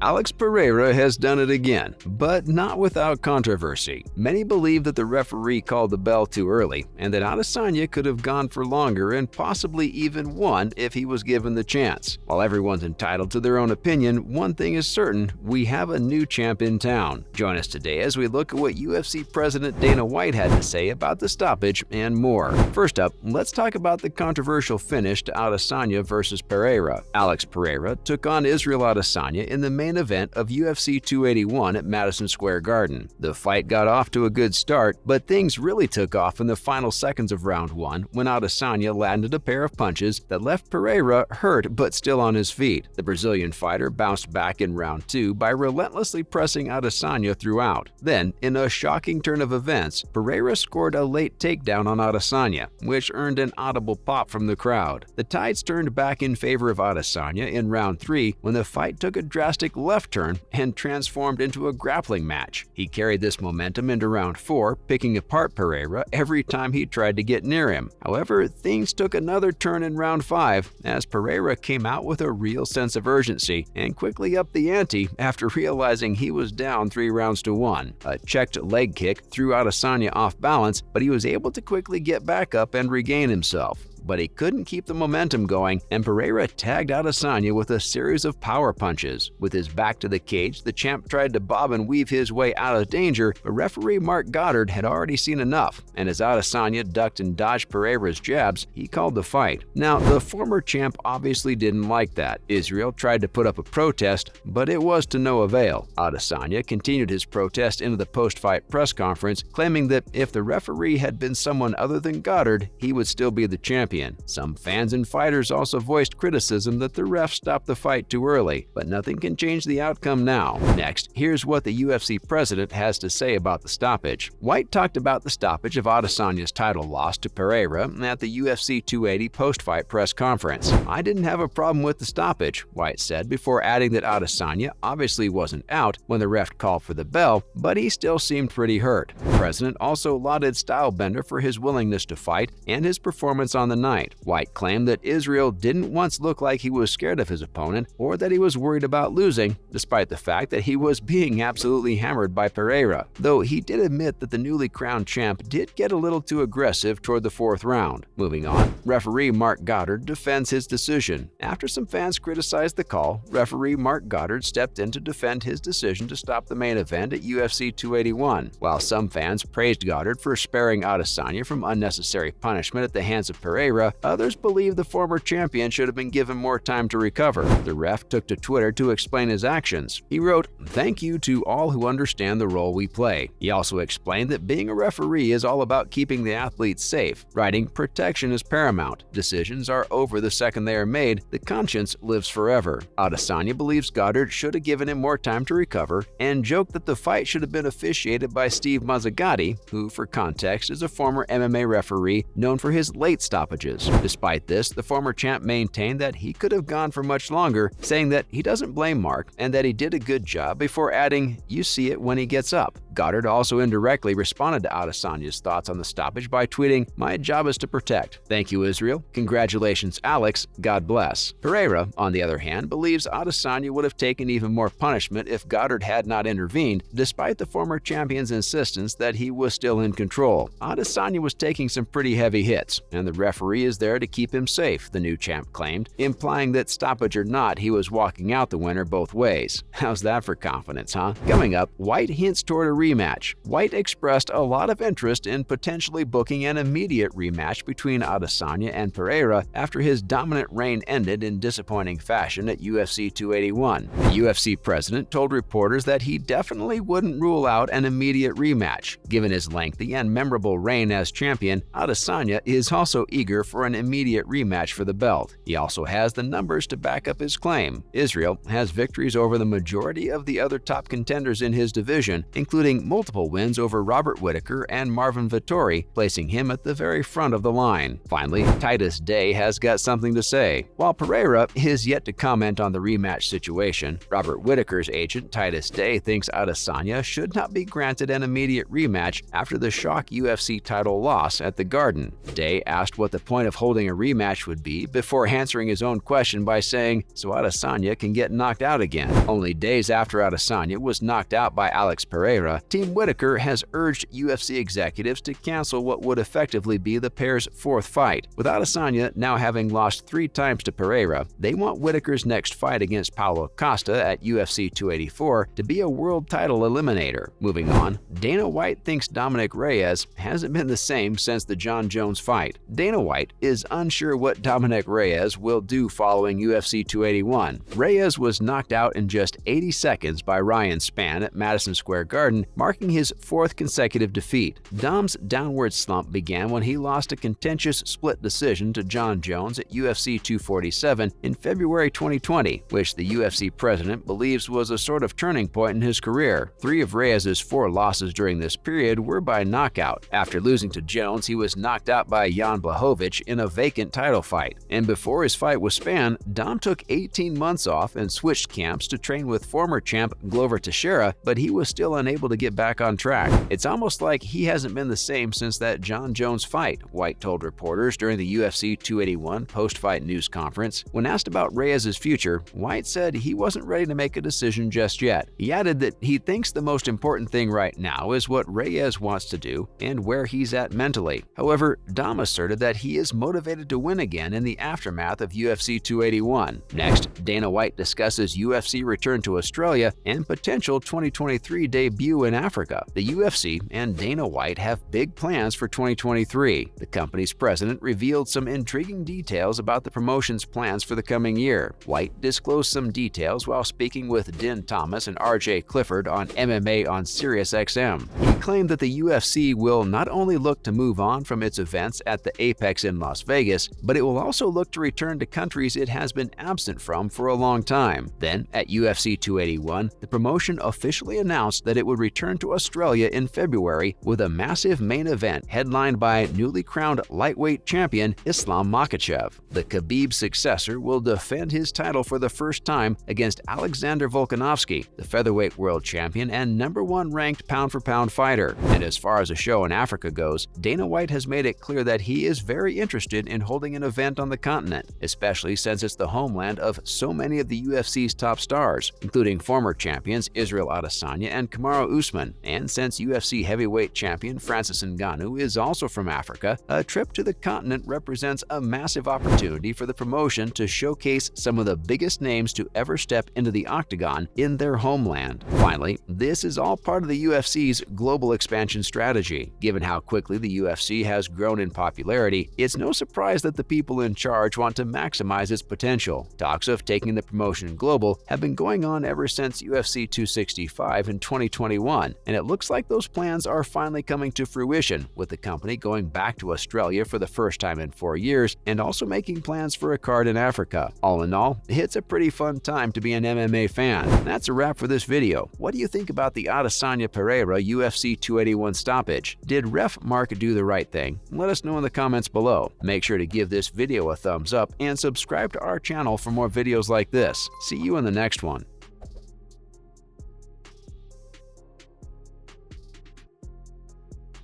Alex Pereira has done it again, but not without controversy. Many believe that the referee called the bell too early and that Adesanya could have gone for longer and possibly even won if he was given the chance. While everyone's entitled to their own opinion, one thing is certain: we have a new champ in town. Join us today as we look at what UFC President Dana White had to say about the stoppage and more. First up, let's talk about the controversial finish to Adesanya versus Pereira. Alex Pereira took on Israel Adesanya in the main event of UFC 281 at Madison Square Garden. The fight got off to a good start, but things really took off in the final seconds of round 1 when Adesanya landed a pair of punches that left Pereira hurt but still on his feet. The Brazilian fighter bounced back in round 2 by relentlessly pressing Adesanya throughout. Then, in a shocking turn of events, Pereira scored a late takedown on Adesanya, which earned an audible pop from the crowd. The tides turned back in favor of Adesanya in round 3 when the fight took a drastic left turn and transformed into a grappling match. He carried this momentum into round 4, picking apart Pereira every time he tried to get near him. However, things took another turn in round 5 as Pereira came out with a real sense of urgency and quickly upped the ante after realizing he was down 3 rounds to 1. A checked leg kick threw Adesanya off balance, but he was able to quickly get back up and regain himself. But he couldn't keep the momentum going, and Pereira tagged Adesanya with a series of power punches. With his back to the cage, the champ tried to bob and weave his way out of danger, but referee Mark Goddard had already seen enough, and as Adesanya ducked and dodged Pereira's jabs, he called the fight. Now, the former champ obviously didn't like that. Israel tried to put up a protest, but it was to no avail. Adesanya continued his protest into the post-fight press conference, claiming that if the referee had been someone other than Goddard, he would still be the champion. Some fans and fighters also voiced criticism that the ref stopped the fight too early, but nothing can change the outcome now. Next, here's what the UFC president has to say about the stoppage. White talked about the stoppage of Adesanya's title loss to Pereira at the UFC 280 post-fight press conference. "I didn't have a problem with the stoppage," White said, before adding that Adesanya obviously wasn't out when the ref called for the bell, but he still seemed pretty hurt. The president also lauded Stylebender for his willingness to fight and his performance on the night. White claimed that Israel didn't once look like he was scared of his opponent or that he was worried about losing, despite the fact that he was being absolutely hammered by Pereira, though he did admit that the newly crowned champ did get a little too aggressive toward the 4th round. Moving on, referee Mark Goddard defends his decision. After some fans criticized the call, referee Mark Goddard stepped in to defend his decision to stop the main event at UFC 281. While some fans praised Goddard for sparing Adesanya from unnecessary punishment at the hands of Pereira, others believe the former champion should have been given more time to recover. The ref took to Twitter to explain his actions. He wrote, "Thank you to all who understand the role we play." He also explained that being a referee is all about keeping the athletes safe, writing, "Protection is paramount. Decisions are over the second they are made. The conscience lives forever." Adesanya believes Goddard should have given him more time to recover and joked that the fight should have been officiated by Steve Mazzagatti, who, for context, is a former MMA referee known for his late stoppages. Despite this, the former champ maintained that he could have gone for much longer, saying that he doesn't blame Mark and that he did a good job before adding, "You see it when he gets up." Goddard also indirectly responded to Adesanya's thoughts on the stoppage by tweeting, "My job is to protect. Thank you, Israel. Congratulations, Alex. God bless." Pereira, on the other hand, believes Adesanya would have taken even more punishment if Goddard had not intervened, despite the former champion's insistence that he was still in control. Adesanya was taking some pretty heavy hits, and the referee is there to keep him safe, the new champ claimed, implying that stoppage or not, he was walking out the winner both ways. How's that for confidence, huh? Coming up, White hints toward a rematch. White expressed a lot of interest in potentially booking an immediate rematch between Adesanya and Pereira after his dominant reign ended in disappointing fashion at UFC 281. The UFC president told reporters that he definitely wouldn't rule out an immediate rematch. Given his lengthy and memorable reign as champion, Adesanya is also eager for an immediate rematch for the belt. He also has the numbers to back up his claim. Israel has victories over the majority of the other top contenders in his division, including getting multiple wins over Robert Whittaker and Marvin Vettori, placing him at the very front of the line. Finally, Titus Day has got something to say. While Pereira is yet to comment on the rematch situation, Robert Whittaker's agent Titus Day thinks Adesanya should not be granted an immediate rematch after the shock UFC title loss at the Garden. Day asked what the point of holding a rematch would be before answering his own question by saying, "So Adesanya can get knocked out again." Only days after Adesanya was knocked out by Alex Pereira, Team Whittaker has urged UFC executives to cancel what would effectively be the pair's fourth fight. With Adesanya now having lost 3 times to Pereira, they want Whittaker's next fight against Paulo Costa at UFC 284 to be a world title eliminator. Moving on, Dana White thinks Dominic Reyes hasn't been the same since the Jon Jones fight. Dana White is unsure what Dominic Reyes will do following UFC 281. Reyes was knocked out in just 80 seconds by Ryan Spann at Madison Square Garden, marking his 4th consecutive defeat. Dom's downward slump began when he lost a contentious split decision to Jon Jones at UFC 247 in February 2020, which the UFC president believes was a sort of turning point in his career. 3 of Reyes' 4 losses during this period were by knockout. After losing to Jones, he was knocked out by Jan Blachowicz in a vacant title fight. And before his fight with Spann, Dom took 18 months off and switched camps to train with former champ Glover Teixeira, but he was still unable to get back on track. "It's almost like he hasn't been the same since that Jon Jones fight," White told reporters during the UFC 281 post-fight news conference. When asked about Reyes' future, White said he wasn't ready to make a decision just yet. He added that he thinks the most important thing right now is what Reyes wants to do and where he's at mentally. However, Dom asserted that he is motivated to win again in the aftermath of UFC 281. Next, Dana White discusses UFC return to Australia and potential 2023 debut in Africa. The UFC and Dana White have big plans for 2023. The company's president revealed some intriguing details about the promotion's plans for the coming year. White disclosed some details while speaking with Din Thomas and RJ Clifford on MMA on SiriusXM. He claimed that the UFC will not only look to move on from its events at the Apex in Las Vegas, but it will also look to return to countries it has been absent from for a long time. Then, at UFC 281, the promotion officially announced that it would return to Australia in February with a massive main event headlined by newly crowned lightweight champion Islam Makhachev. The Khabib successor will defend his title for the first time against Alexander Volkanovski, the featherweight world champion and #1 ranked pound-for-pound fighter. And as far as a show in Africa goes, Dana White has made it clear that he is very interested in holding an event on the continent, especially since it's the homeland of so many of the UFC's top stars, including former champions Israel Adesanya and Kamaru Usman. And since UFC heavyweight champion Francis Ngannou is also from Africa, a trip to the continent represents a massive opportunity for the promotion to showcase some of the biggest names to ever step into the octagon in their homeland. Finally, this is all part of the UFC's global expansion strategy. Given how quickly the UFC has grown in popularity, it's no surprise that the people in charge want to maximize its potential. Talks of taking the promotion global have been going on ever since UFC 265 in 2021, and it looks like those plans are finally coming to fruition, with the company going back to Australia for the first time in 4 years and also making plans for a card in Africa. All in all, it's a pretty fun time to be an MMA fan. That's a wrap for this video. What do you think about the Adesanya Pereira UFC 281 stoppage? Did Ref Mark do the right thing? Let us know in the comments below. Make sure to give this video a thumbs up and subscribe to our channel for more videos like this. See you in the next one.